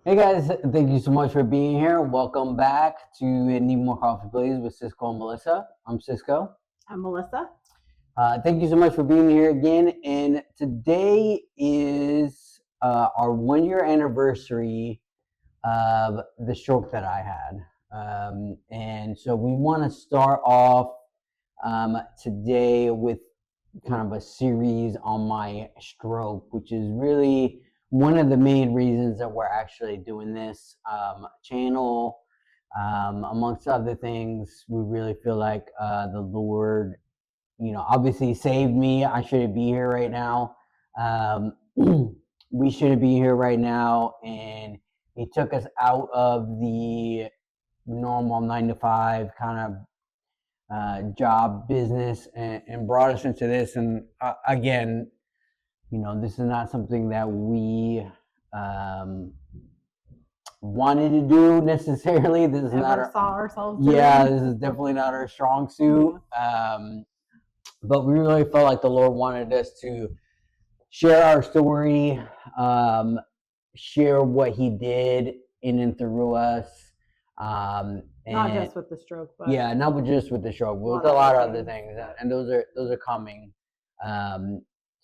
Hey guys, thank you so much for being here. Welcome back to Need More Coffee Please with Cisco and Melissa. I'm Cisco. I'm Melissa. Thank you so much for being here again. And today is our 1 year anniversary of the stroke that I had. And so we want to start off today with kind of a series on my stroke, which is really one of the main reasons that we're actually doing this channel. Amongst other things, we really feel like the Lord, obviously saved me. I shouldn't be here right now. Um, we shouldn't be here right now. And He took us out of the normal 9 to 5 kind of job business and brought us into this. And again, this is not something that we wanted to do necessarily. This is not Ever our, saw ourselves yeah, doing. this is definitely not our strong suit. But we really felt like the Lord wanted us to share our story, share what He did in and through us. Not And just with the stroke, but yeah, not just with the stroke, but with a lot of other things, and those are coming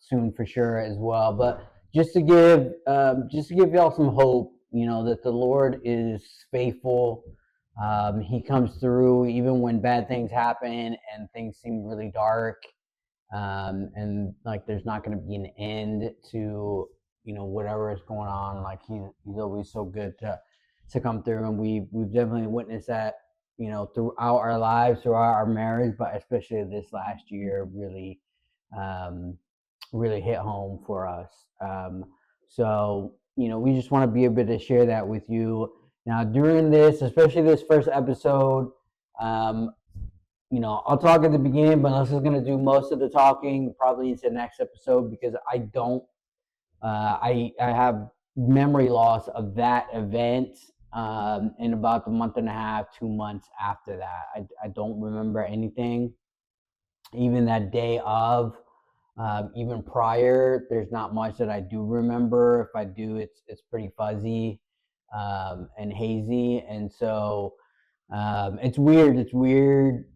soon for sure as well. But just to give y'all some hope, that the Lord is faithful. He comes through even when bad things happen and things seem really dark, and like there's not going to be an end to whatever is going on. Like he's always so good to come through, and we've definitely witnessed that throughout our lives, throughout our marriage, but especially this last year really really hit home for us. So we just want to be able to share that with you now during this, especially this first episode. um, I'll talk at the beginning, but Melissa's going to do most of the talking probably into the next episode because I don't, I have memory loss of that event in about the month and a half, 2 months after that. I don't remember anything, even that day of, even prior. There's not much that I do remember. If I do, it's pretty fuzzy and hazy, and so it's weird. It's weird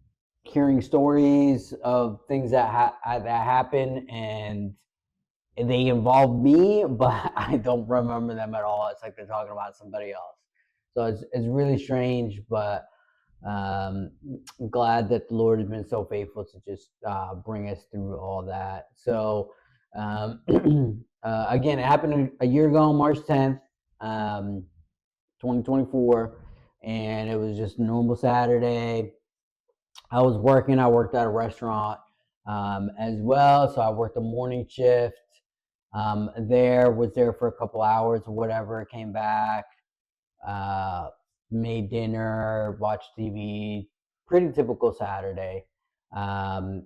hearing stories of things that happen and they involve me, but I don't remember them at all. It's like they're talking about somebody else. So it's really strange, but I'm glad that the Lord has been so faithful to just bring us through all that. So again, it happened a year ago, March 10th, 2024, and it was just a normal Saturday. I was working. I worked at a restaurant as well, so I worked a morning shift. Was there for a couple hours or whatever. Came back, uh, made dinner, watched TV. Pretty typical Saturday, and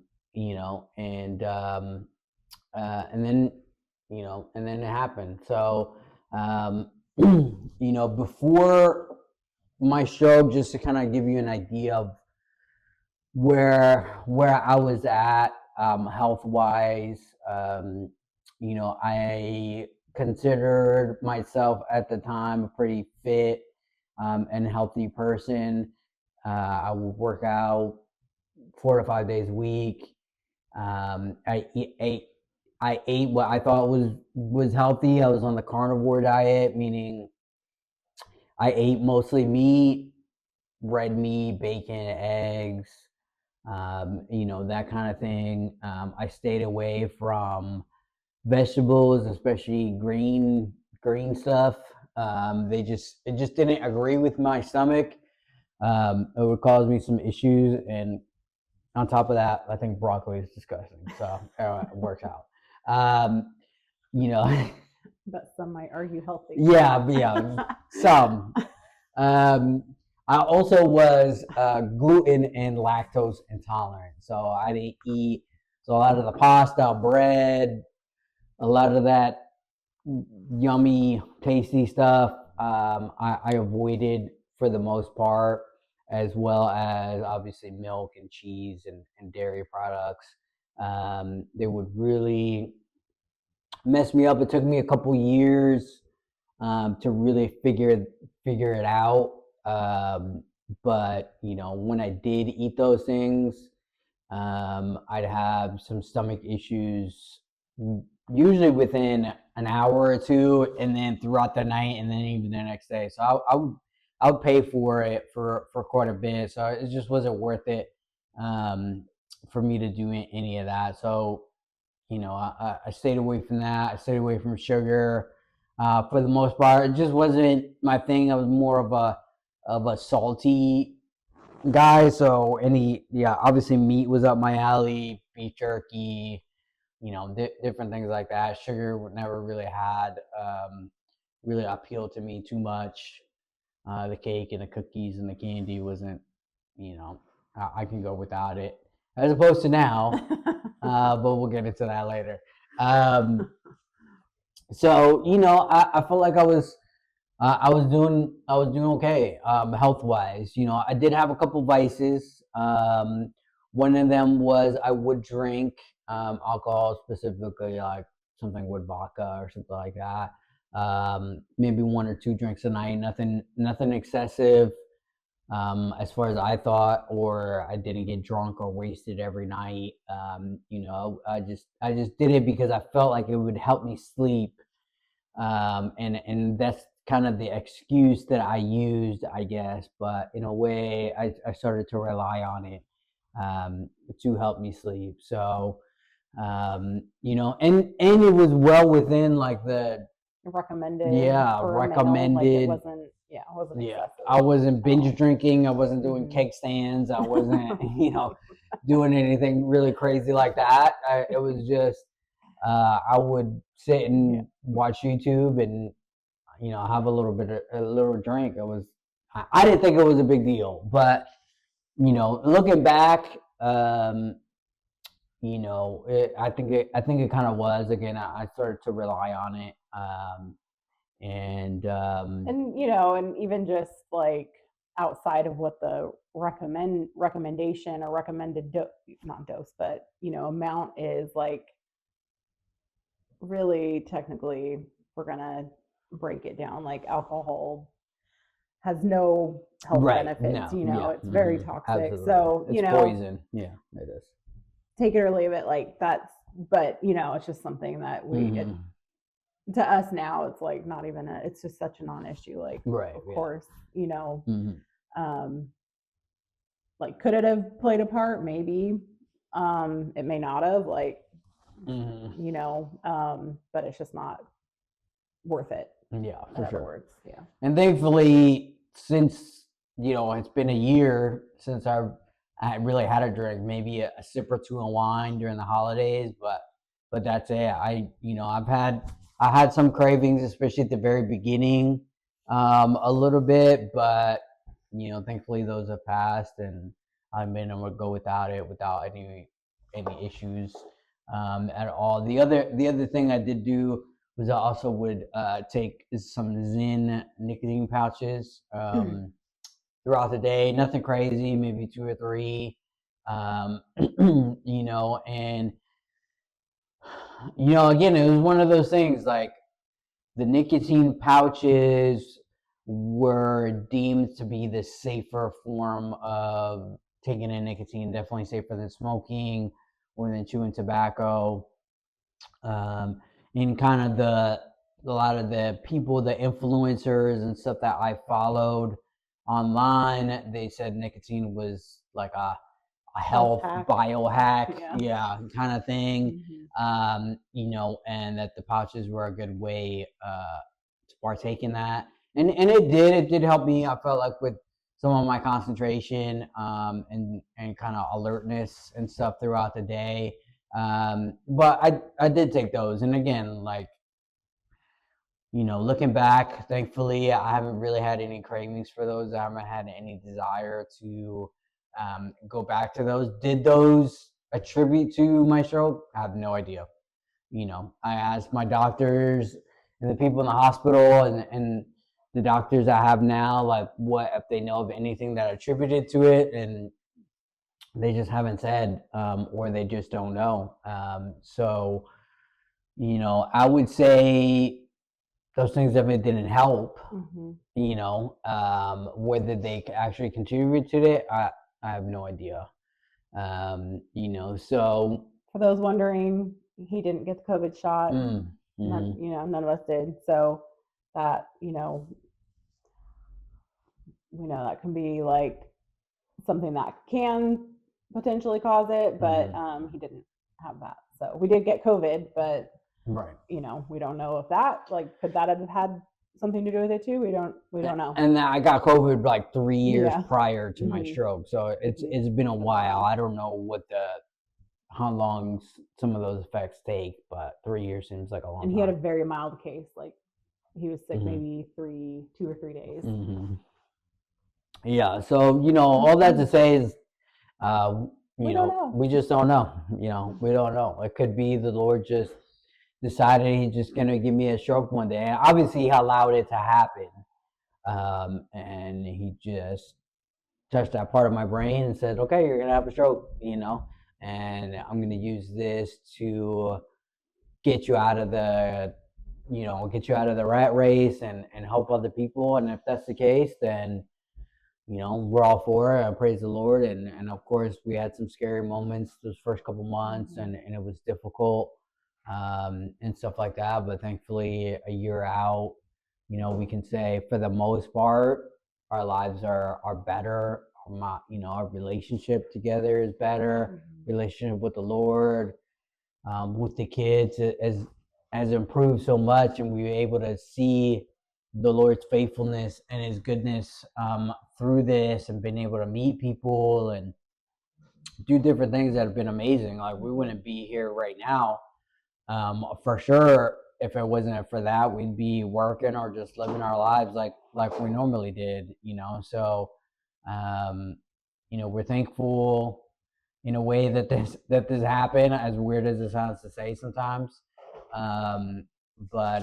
then it happened. So before my show, just to kind of give you an idea of where I was at health wise. I considered myself at the time a pretty fit and healthy person. I would work out 4 to 5 days a week. I ate what I thought was healthy. I was on the carnivore diet, meaning I ate mostly meat, red meat, bacon, eggs, that kind of thing. I stayed away from vegetables, especially green stuff. It just didn't agree with my stomach. It would cause me some issues, and on top of that, I think broccoli is disgusting. So it works out. Um, you know, but some might argue healthy. yeah, some. Um, I also was gluten and lactose intolerant, so I didn't eat. So a lot of the pasta, bread, a lot of that yummy, tasty stuff, I avoided for the most part, as well as obviously milk and cheese and dairy products. They would really mess me up. It took me a couple years to really figure it out. But when I did eat those things, I'd have some stomach issues, usually within an hour or two, and then throughout the night, and then even the next day. So I would pay for it for quite a bit. So it just wasn't worth it for me to do any of that. So I stayed away from that. I stayed away from sugar for the most part. It just wasn't my thing. I was more of a salty guy. So obviously meat was up my alley, beef jerky, different things like that. Sugar never really had really appealed to me too much. The cake and the cookies and the candy wasn't, I can go without it, as opposed to now. But we'll get into that later. So I felt like I was doing okay, health wise. I did have a couple vices. One of them was I would drink alcohol, specifically like something with vodka or something like that. Maybe one or two drinks a night, nothing excessive. As far as I thought, or I didn't get drunk or wasted every night. I just did it because I felt like it would help me sleep, and that's kind of the excuse that I used, I guess. But in a way, I started to rely on it to help me sleep. So, and it was well within like the recommended. yeah for a meal, recommended. like it wasn't Yeah, excessive. I wasn't binge drinking. I wasn't doing Mhm. keg stands. I wasn't, doing anything really crazy like that. It was just I would sit Yeah. and watch YouTube and have a little drink. I didn't think it was a big deal, but looking back, I think it kind of was. Again, I started to rely on it, and And even just like outside of what the recommendation or recommended not dose, but amount is, like, really technically, we're gonna break it down, like alcohol has no health right, benefits. no, yeah, It's very toxic. absolutely, So, it's poison. Yeah, it is. take it or leave it. Like, that's, but it's just something that to us now, it's like not even it's just such a non-issue. Like, Right, of yeah. course, Mm-hmm. like, could it have played a part? Maybe. It may not have, like, but it's just not worth it. Yeah, In for other sure. words, yeah. And thankfully, since it's been a year since I really had a drink, maybe a sip or two of wine during the holidays, but that's it. I had some cravings, especially at the very beginning, a little bit, but thankfully those have passed, and I've been able to go without it without any issues at all. The other thing I did do was I also would take some Zyn nicotine pouches throughout the day. Nothing crazy, maybe two or three. And again, it was one of those things like the nicotine pouches were deemed to be the safer form of taking in nicotine, definitely safer than smoking or than chewing tobacco. In kind of a lot of the people, the influencers and stuff that I followed online, they said nicotine was like a health biohack, yeah, kind of thing. And that the pouches were a good way to partake in that. And it did help me. I felt like with some of my concentration and kind of alertness and stuff throughout the day. But I did take those, and again, like looking back, thankfully, I haven't really had any cravings for those. I haven't had any desire to go back to those. Did those attribute to my stroke? I have no idea. I asked my doctors and the people in the hospital and the doctors I have now, like, what if they know of anything that attributed to it, and they just haven't said, or they just don't know. So, I would say those things definitely didn't help. Mhm. Whether they actually contribute to it, I have no idea. So For those wondering, he didn't get the COVID shot. mm, None, mhm. none of us did. So that, we know that can be like something that can potentially cause it, but he didn't have that. So we did get COVID, but Right. we don't know if that could that have had something to do with it too. We don't know. And I got COVID like 3 years Yeah. prior to my Mhm. stroke, so it's Mhm. it's been a Been a while. while. I don't know how long some of those effects take, but 3 years seems like a long And he had a time. very mild case. Like he was sick Hmm. maybe 2 or 3 days. Hmm. Yeah. So all that to say is, We don't know. we just don't know. We don't know. It could be the Lord just decided He's just gonna give me a stroke one day. And obviously, He allowed it to happen, and He just touched that part of my brain and said, "Okay, you're gonna have a stroke," and I'm gonna use this to get you out of the rat race and help other people. And if that's the case, then we're all for it. I praise the Lord. And of course, we had some scary moments those first couple months, Mhm. and it was difficult, and stuff like that. But thankfully, a year out, we can say for the most part, our lives are better. Our relationship together is better. Mhm. Relationship with the Lord, with the kids, has improved so much, and we were able to see the Lord's faithfulness and His goodness, through this, and been able to meet people and do different things that have been amazing. Like we wouldn't be here right now, for sure, if it wasn't for that. We'd be working or just living our lives like we normally did. So, um, we're thankful in a way that this happened, as weird as it sounds to say sometimes. But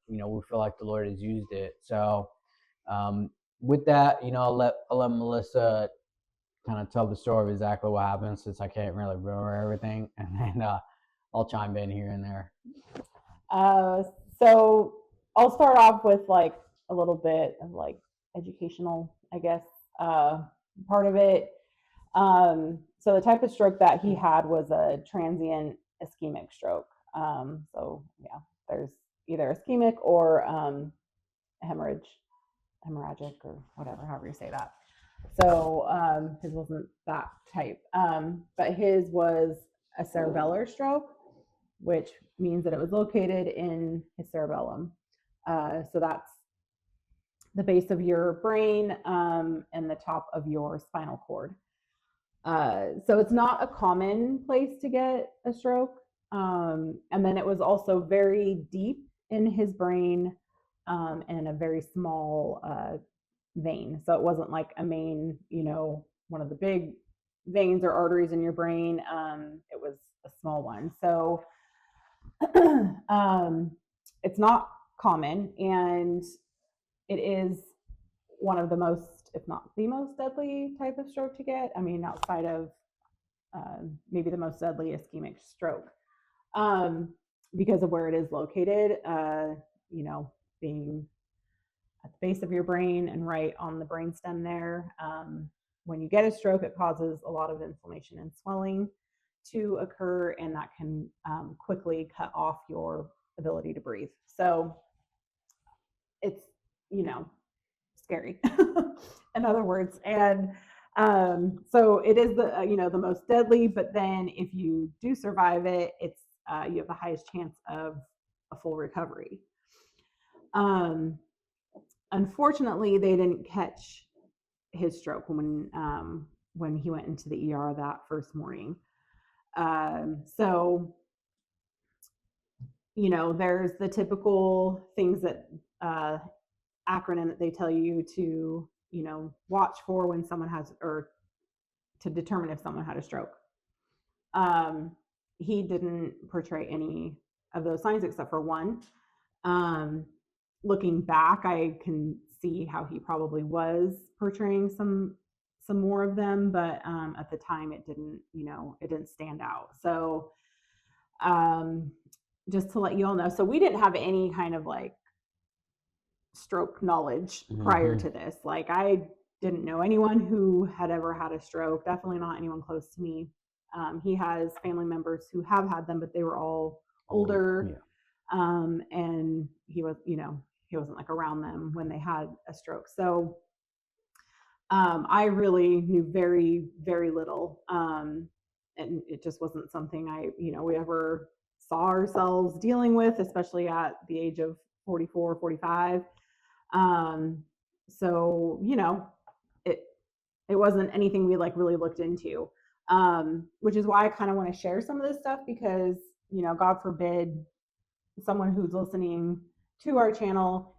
we feel like the Lord has used it. So, with that, I'll let Melissa kind of tell the story of exactly what happened, since I can't really remember everything, and then I'll chime in here and there. Uh, so I'll start off with like a little bit of like educational, I guess, part of it. So the type of stroke that he had was a transient ischemic stroke. So yeah, there's either ischemic or hemorrhagic or whatever, however you say that. So his wasn't that type, but his was a cerebellar stroke, which means that it was located in his cerebellum. So that's the base of your brain, and the top of your spinal cord. So it's not a common place to get a stroke. And then it was also very deep in his brain, and a very small vein. So it wasn't like a main, one of the big veins or arteries in your brain. It was a small one. So um, it's not common, and it is one of the most, if not the most deadly type of stroke to get. I mean, outside of maybe the most deadly ischemic stroke, um, because of where it is located, being at the base of your brain and right on the brainstem there. When you get a stroke, it causes a lot of inflammation and swelling to occur, and that can quickly cut off your ability to breathe. So it's, you know, scary, in other words. And so it is the most deadly. But then if you do survive it, it's you have the highest chance of a full recovery. Um, Unfortunately, they didn't catch his stroke when he went into the ER that first morning. So there's the typical things that acronym that they tell you to watch for when someone has, or to determine if someone had a stroke. Um, he didn't portray any of those signs except for one. Um, Looking back, I can see how he probably was portraying some more of them, but at the time it didn't stand out. So um, just to let you all know, so we didn't have any kind of like stroke knowledge prior to this. Like, I didn't know anyone who had ever had a stroke, definitely not anyone close to me. He has family members who have had them, but they were all older. And he was, he wasn't like around them when they had a stroke. So I really knew very, very little. And it just wasn't something we ever saw ourselves dealing with, especially at the age of 44, 45. So, it wasn't anything we like really looked into, which is why I kind of want to share some of this stuff because, God forbid someone who's listening to our channel,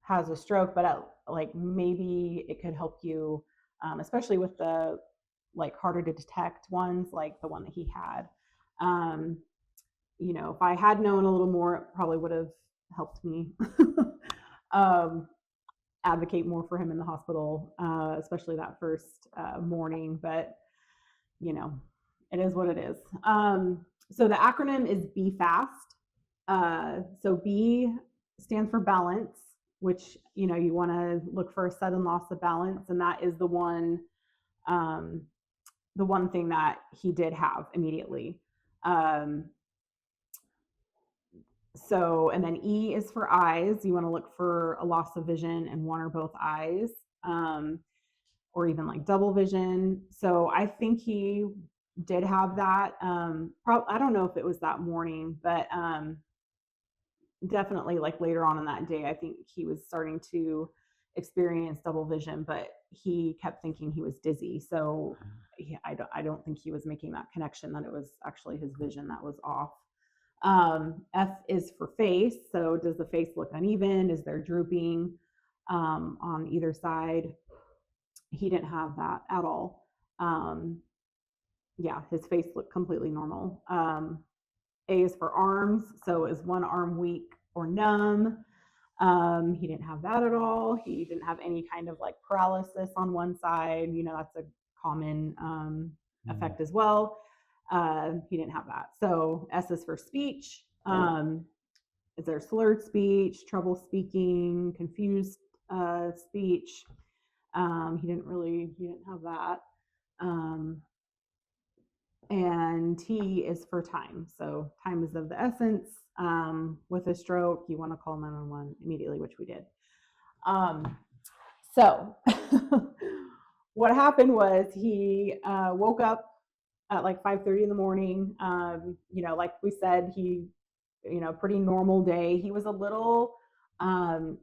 has a stroke, but like maybe it could help you, especially with the like harder to detect ones, like the one that he had. If I had known a little more, it probably would have helped me advocate more for him in the hospital, especially that first morning. But it is what it is. So the acronym is BFAST. So B stands for balance, which you want to look for a sudden loss of balance, and that is the one thing that he did have immediately. So, and then E is for eyes. You want to look for a loss of vision in one or both eyes, or even like double vision. So I think he did have that. I don't know if it was that morning, but definitely like later on in that day, I think he was starting to experience double vision, but he kept thinking he was dizzy. So I don't think he was making that connection that it was actually his vision that was off. F is for face. So does the face look uneven? Is there drooping on either side? He didn't have that at all. His face looked completely normal. A is for arms. So is one arm weak or numb? He didn't have that at all. He didn't have any kind of like paralysis on one side. That's a common effect as well. He didn't have that. So S is for speech. Is there slurred speech, trouble speaking, confused speech? He didn't have that. And T is for time. So time is of the essence. With a stroke, you want to call 911 immediately, which we did. So what happened was he woke up at like 5:30 in the morning. Like we said, he, pretty normal day. He was a little kind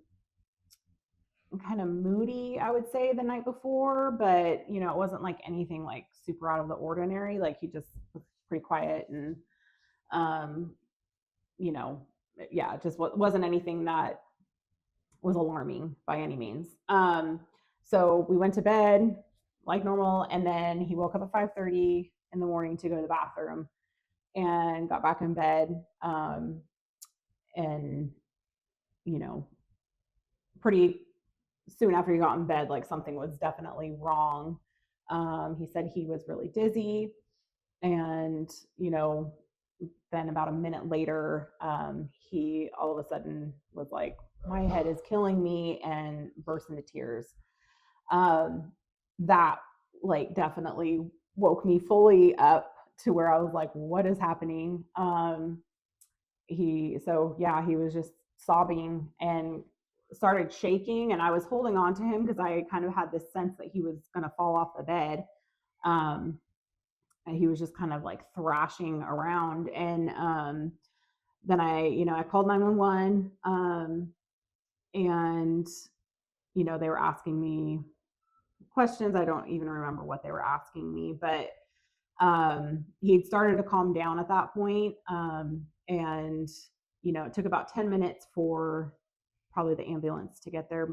of moody, I would say, the night before, but it wasn't like anything like super out of the ordinary. Like he just was pretty quiet and it just wasn't anything that was alarming by any means. So we went to bed like normal, and then he woke up at 5:30 in the morning to go to the bathroom and got back in bed. And pretty soon after he got in bed, like something was definitely wrong. He said he was really dizzy, and then about a minute later, he all of a sudden was like, my head is killing me, and burst into tears. That like definitely woke me fully up to where I was like, what is happening? He was just sobbing and started shaking, and I was holding on to him because I kind of had this sense that he was going to fall off the bed. And he was just kind of like thrashing around. And then I called 911, and they were asking me questions. I don't even remember what they were asking me, but he'd started to calm down at that point. And it took about 10 minutes for probably the ambulance to get there,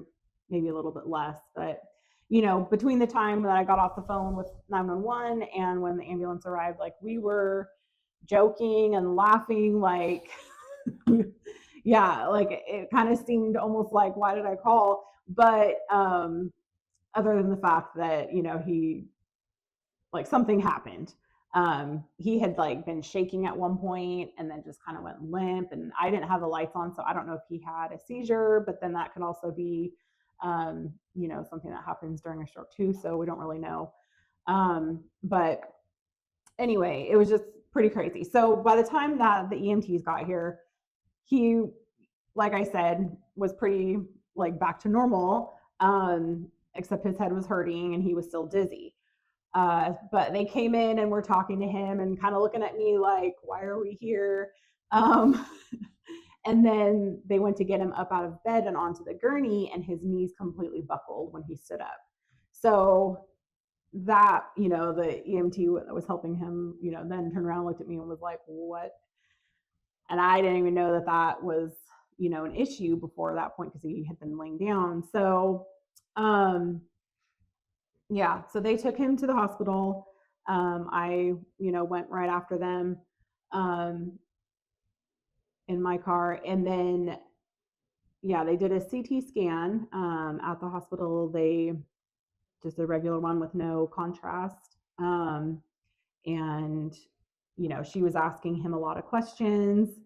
maybe a little bit less. But between the time that I got off the phone with 911 and when the ambulance arrived, like we were joking and laughing, like like it kind of seemed almost like, why did I call? But other than the fact that he, like, something happened. He had like been shaking at one point and then just kind of went limp, and I didn't have the lights on, so I don't know if he had a seizure, but then that could also be, something that happens during a stroke too. So we don't really know. But anyway, it was just pretty crazy. So by the time that the EMTs got here, he, like I said, was pretty like back to normal, except his head was hurting and he was still dizzy. But they came in and were talking to him and kind of looking at me like, why are we here? Um, and then they went to get him up out of bed and onto the gurney, and his knees completely buckled when he stood up. So that, the EMT that was helping him, then turned around, looked at me and was like, what? And I didn't even know that that was, an issue before that point, because he had been laying down. So, yeah, so they took him to the hospital. I, went right after them, in my car. And then, yeah, they did a CT scan, at the hospital. They just a regular one with no contrast. And, she was asking him a lot of questions.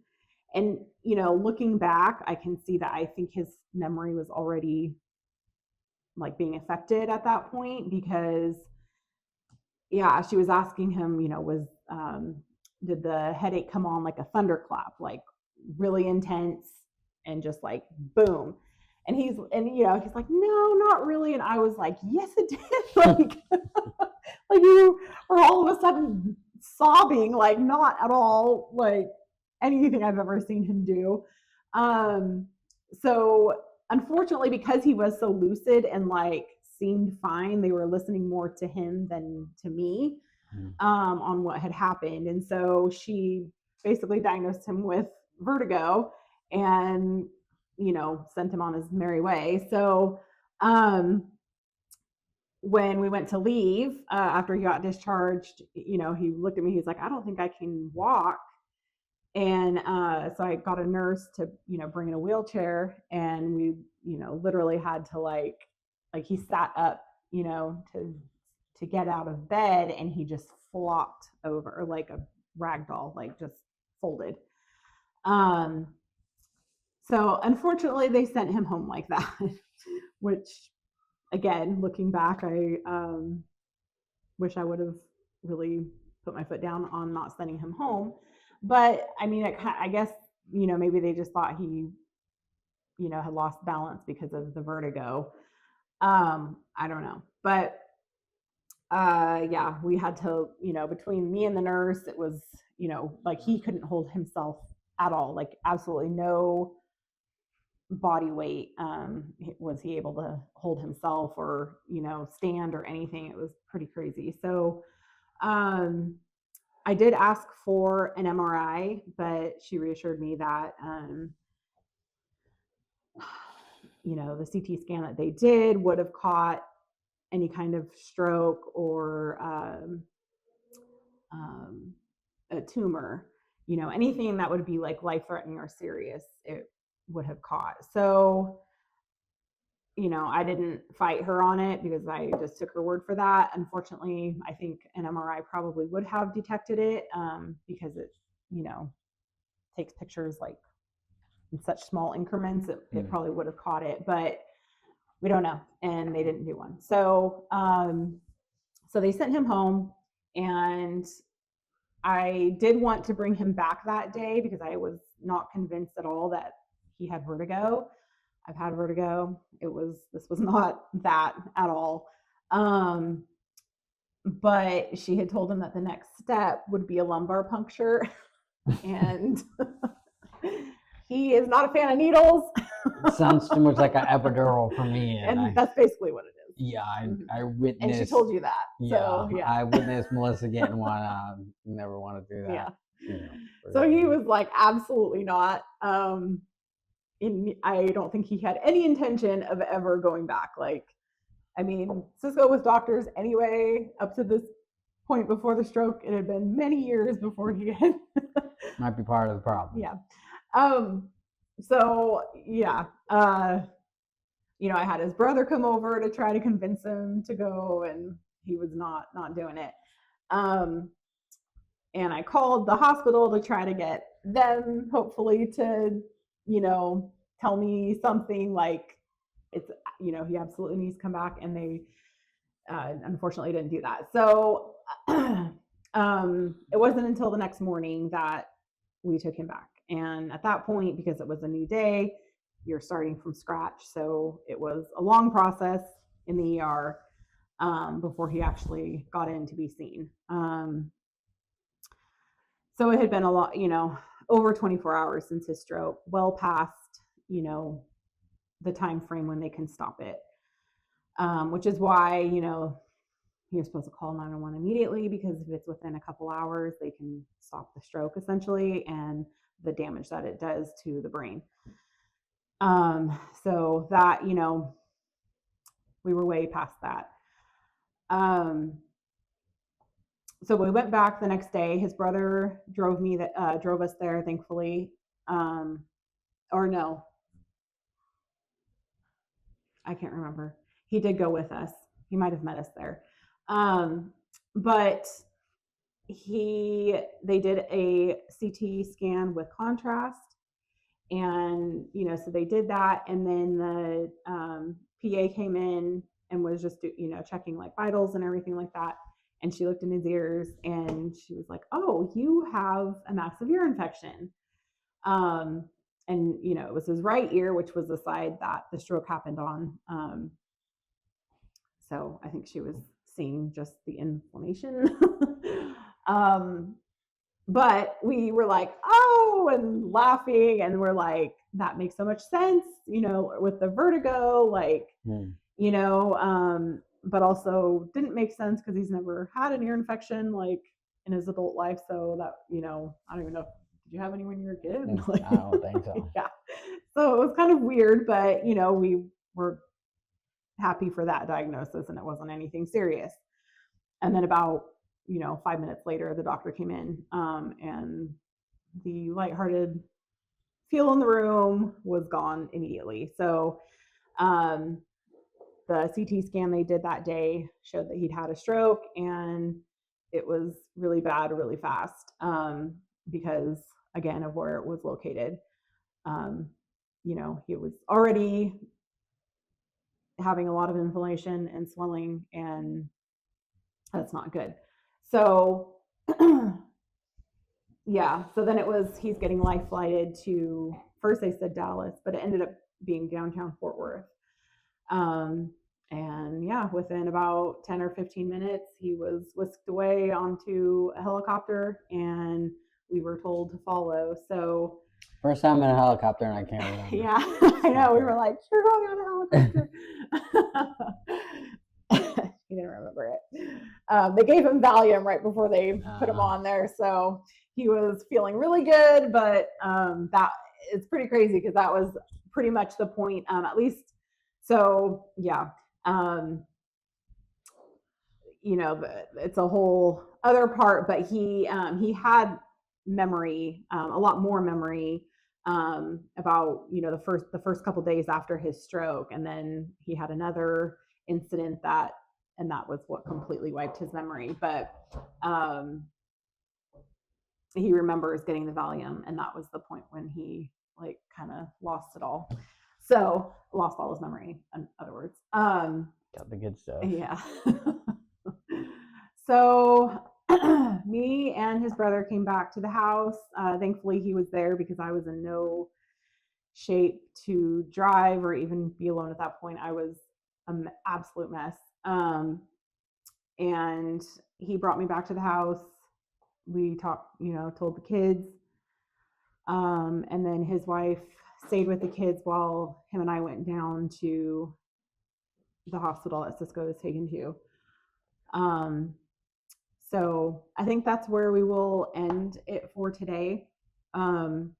And, looking back, I can see that I think his memory was already like being affected at that point, because yeah, she was asking him, did the headache come on like a thunderclap, like really intense and just like boom? And he's like, no, not really. And I was like, yes, it did. Like you were all of a sudden sobbing, like not at all like anything I've ever seen him do. So unfortunately, because he was so lucid and like seemed fine, they were listening more to him than to me, on what had happened. And so she basically diagnosed him with vertigo and, sent him on his merry way. So when we went to leave, after he got discharged, he looked at me, he's like, I don't think I can walk. And so I got a nurse to, bring in a wheelchair, and we, literally had to like he sat up, to get out of bed, and he just flopped over like a rag doll, like just folded. So unfortunately they sent him home like that, which again, looking back, I wish I would have really put my foot down on not sending him home. But I mean, I guess, maybe they just thought he, had lost balance because of the vertigo. I don't know. But yeah, we had to, between me and the nurse, it was, like he couldn't hold himself at all, like absolutely no body weight was he able to hold himself or, stand or anything. It was pretty crazy. So I did ask for an MRI, but she reassured me that the CT scan that they did would have caught any kind of stroke or a tumor, anything that would be like life-threatening or serious, it would have caught. So, I didn't fight her on it because I just took her word for that. Unfortunately, I think an MRI probably would have detected it, because it, takes pictures like in such small increments. It probably would have caught it, but we don't know. And they didn't do one. So, so they sent him home, and I did want to bring him back that day because I was not convinced at all that he had vertigo. I've had vertigo. This was not that at all. But she had told him that the next step would be a lumbar puncture. And he is not a fan of needles. It sounds too much like an epidural for me. And that's basically what it is. Yeah, I witnessed. And she told you that. Yeah, so, yeah. I witnessed Melissa getting one. Never want to do that. Yeah. So he was like, absolutely not. I don't think he had any intention of ever going back. Like, I mean, Cisco was doctors anyway, up to this point before the stroke. It had been many years before he had. Might be part of the problem. Yeah. So yeah, I had his brother come over to try to convince him to go, and he was not doing it. And I called the hospital to try to get them hopefully to, tell me something like it's, he absolutely needs to come back. And they unfortunately didn't do that. So it wasn't until the next morning that we took him back. And at that point, because it was a new day, you're starting from scratch. So it was a long process in the ER before he actually got in to be seen. So it had been a lot, over 24 hours since his stroke, well past, the time frame when they can stop it, which is why, you're supposed to call 911 immediately, because if it's within a couple hours, they can stop the stroke essentially and the damage that it does to the brain. So that, we were way past that. So we went back the next day. His brother drove us there, thankfully. Or no, I can't remember. He did go with us. He might have met us there. But they did a CT scan with contrast, and so they did that, and then the PA came in and was just checking like vitals and everything like that, and she looked in his ears and she was like, "Oh, you have a massive ear infection." And it was his right ear, which was the side that the stroke happened on. So I think she was seeing just the inflammation. But we were like, oh, and laughing, and we're like, that makes so much sense, with the vertigo, like, but also didn't make sense because he's never had an ear infection like in his adult life. So that, I don't even know. Did you have any when you were a kid? Like, I don't think so. Yeah. So it was kind of weird, but we were happy for that diagnosis and it wasn't anything serious. And then about 5 minutes later, the doctor came in, and the lighthearted feel in the room was gone immediately. So the CT scan they did that day showed that he'd had a stroke, and it was really bad, really fast, because again of where it was located. He was already having a lot of inflammation and swelling, and that's not good. So yeah, so then he's getting life flighted to, first they said Dallas, but it ended up being downtown Fort Worth. And yeah, within about 10 or 15 minutes, he was whisked away onto a helicopter, and we were told to follow. So first time in a helicopter, and I can't remember. Yeah, I know. We were like, you're going on a helicopter. He didn't remember it. They gave him Valium right before they put him on there, so he was feeling really good. But that it's pretty crazy because that was pretty much the point, at least. So yeah, it's a whole other part. But he had memory, a lot more memory. About the first couple days after his stroke, and then he had another incident and that was what completely wiped his memory. But he remembers getting the Valium, and that was the point when he like kind of lost it all. So lost all his memory, in other words. Got the good stuff. Yeah. So me and his brother came back to the house. Thankfully, he was there because I was in no shape to drive or even be alone at that point. I was an absolute mess. And he brought me back to the house. We talked, told the kids. And then his wife stayed with the kids while him and I went down to the hospital that Cisco was taken to. So I think that's where we will end it for today.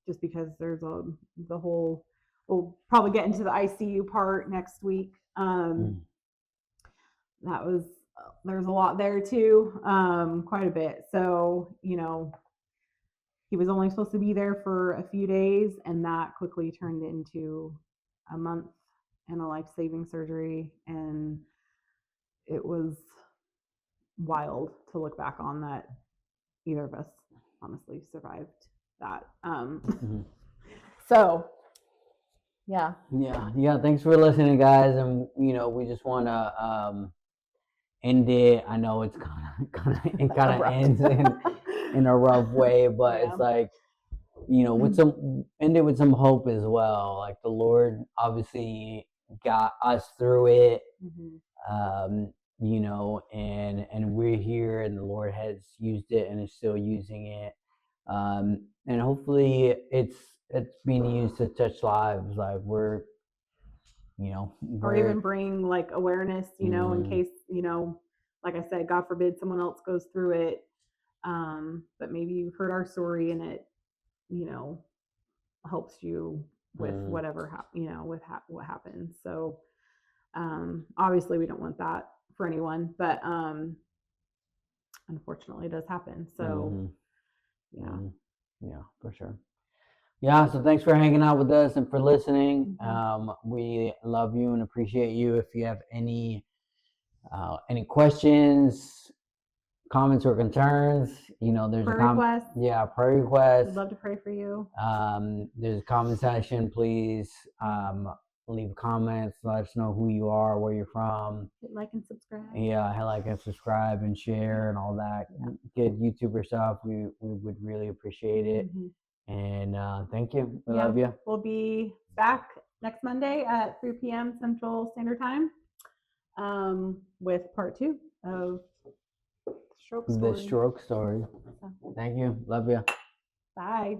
Just because there's we'll probably get into the ICU part next week. There's a lot there too, quite a bit. So, he was only supposed to be there for a few days, and that quickly turned into a month and a life-saving surgery. And it was wild to look back on that, either of us honestly survived that. Mhm. So yeah. Yeah. Thanks for listening, guys. And we just want to end it. I know it kind of Abrupt. ends in a rough way, but Yeah. it's like, with some end it with some hope as well. Like the Lord obviously got us through it, Mhm. and we're here, and the Lord has used it and is still using it, and hopefully it's being used to touch lives. Like Or we're even bring like awareness, in mm, case, like I said, God forbid someone else goes through it. But maybe you heard our story and it, you know, helps you with mm, whatever, with what happens. So, obviously we don't want that for anyone, but, unfortunately it does happen. So mhm, yeah. mhm. Yeah, for sure. Yeah, so thanks for hanging out with us and for listening. Mhm. We love you and appreciate you. If you have any questions, comments, or concerns, there's a Prayer requests. prayer request. We'd love to pray for you. There's a comment section. Please leave comments. Let us know who you are, where you're from. Hit like and subscribe. Yeah, like and subscribe and share and all that good YouTuber stuff. We would really appreciate it. Mhm. And thank you. We Yeah, love you. we'll be back next Monday at 3 p.m. Central Standard Time, with part 2 of Stroke The Story. stroke story. So, Thank you. Love you. bye.